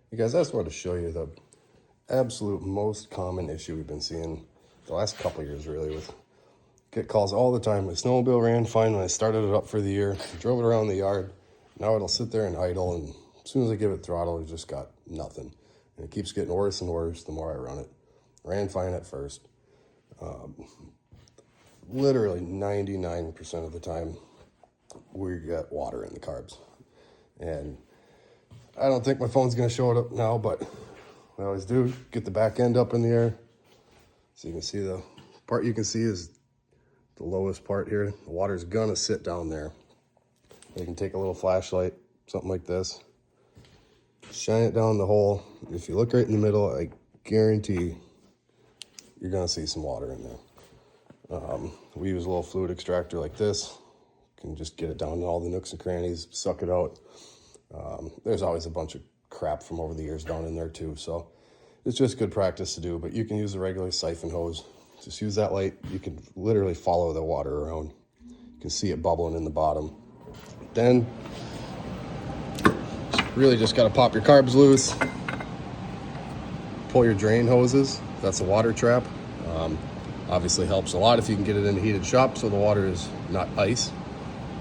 You guys, I just wanted to show you the absolute most common issue we've been seeing the last couple of years, really. Get calls all the time. My snowmobile ran fine when I started it up for the year. Drove it around the yard. Now it'll sit there and idle, and as soon as I give it throttle, it just got nothing. And it keeps getting worse and worse the more I run it. Ran fine at first. Literally 99% of the time, we get water in the carbs. And I don't think my phone's going to show it up now, but I always do. Get the back end up in the air. So you can see the part you can see is the lowest part here. The water's going to sit down there. You can take a little flashlight, something like this. Shine it down the hole. If you look right in the middle, I guarantee you're going to see some water in there. We use a little fluid extractor like this. You can just get it down to all the nooks and crannies, suck it out. There's always a bunch of crap from over the years down in there too, so it's just good practice to do. But you can use a regular siphon hose. Just use that light. You can literally follow the water around. You can see it bubbling in the bottom. Then really just got to pop your carbs loose, pull your drain hoses. That's a water trap. Obviously helps a lot if you can get it in a heated shop so the water is not ice.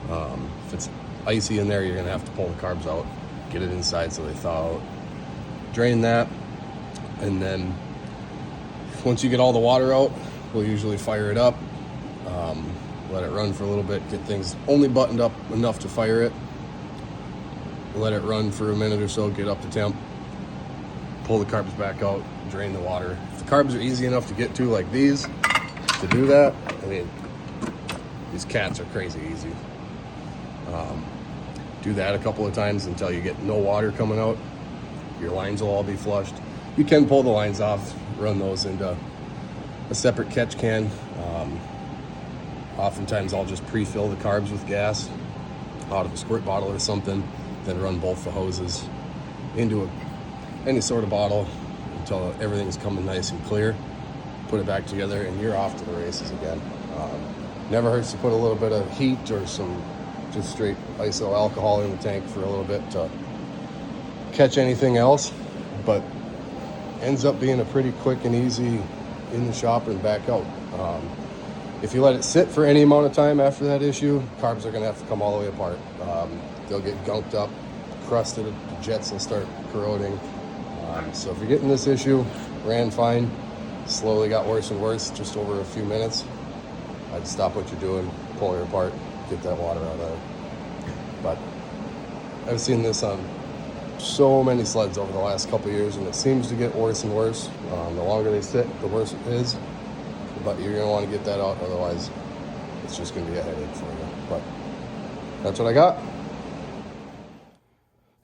If it's icy in there, you're gonna have to pull the carbs out, get it inside so they thaw out. Drain that, and then once you get all the water out, we'll usually fire it up, let it run for a little bit, get things only buttoned up enough to fire it, let it run for a minute or so, get up to temp, pull the carbs back out, drain the water. If the carbs are easy enough to get to like these, to do that, I mean, these cats are crazy easy. Do that a couple of times until you get no water coming out. Your lines will all be flushed. You can pull the lines off, run those into a separate catch can. Oftentimes I'll just pre-fill the carbs with gas out of a squirt bottle or something, then run both the hoses into any sort of bottle until everything's coming nice and clear. Put it back together and you're off to the races again. Never hurts to put a little bit of heat or some just straight iso alcohol in the tank for a little bit to catch anything else, but ends up being a pretty quick and easy in the shop and back out. If you let it sit for any amount of time after that issue, carbs are gonna have to come all the way apart. They'll get gunked up, crusted, the jets will start corroding. So if you're getting this issue, ran fine, slowly got worse and worse, just over a few minutes, I'd stop what you're doing, pull it apart, get that water out of there. But I've seen this on so many sleds over the last couple of years, and it seems to get worse and worse. The longer they sit, the worse it is. But you're gonna want to get that out, otherwise it's just gonna be a headache for you. But that's what I got.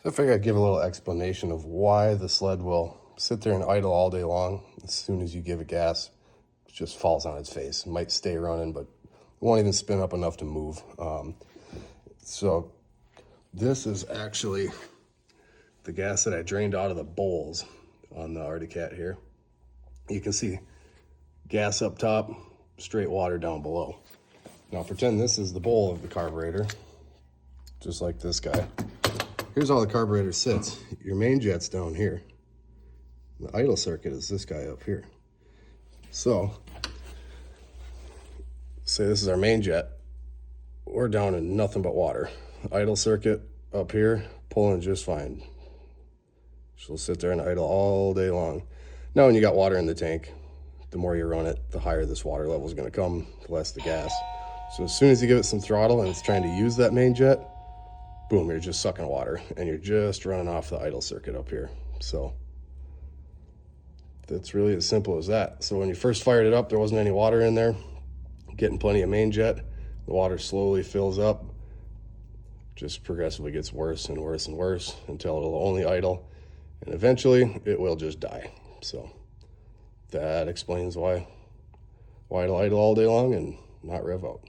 So I figured I'd give a little explanation of why the sled will sit there and idle all day long. As soon as you give it gas, it just falls on its face. It might stay running, but it won't even spin up enough to move. So this is actually the gas that I drained out of the bowls on the Arctic Cat here. You can see gas up top, straight water down below. Now pretend this is the bowl of the carburetor, just like this guy. Here's how the carburetor sits. Your main jet's down here. The idle circuit is this guy up here. So, say this is our main jet. We're down in nothing but water. Idle circuit up here, pulling just fine. She'll sit there and idle all day long. Now when you got water in the tank, the more you run it, the higher this water level is going to come, the less the gas. So as soon as you give it some throttle and it's trying to use that main jet, boom, you're just sucking water and you're just running off the idle circuit up here. So that's really as simple as that. So when you first fired it up, there wasn't any water in there, getting plenty of main jet. The water slowly fills up, just progressively gets worse and worse and worse until it'll only idle, and eventually it will just die. So that explains why it'll idle all day long and not rev out.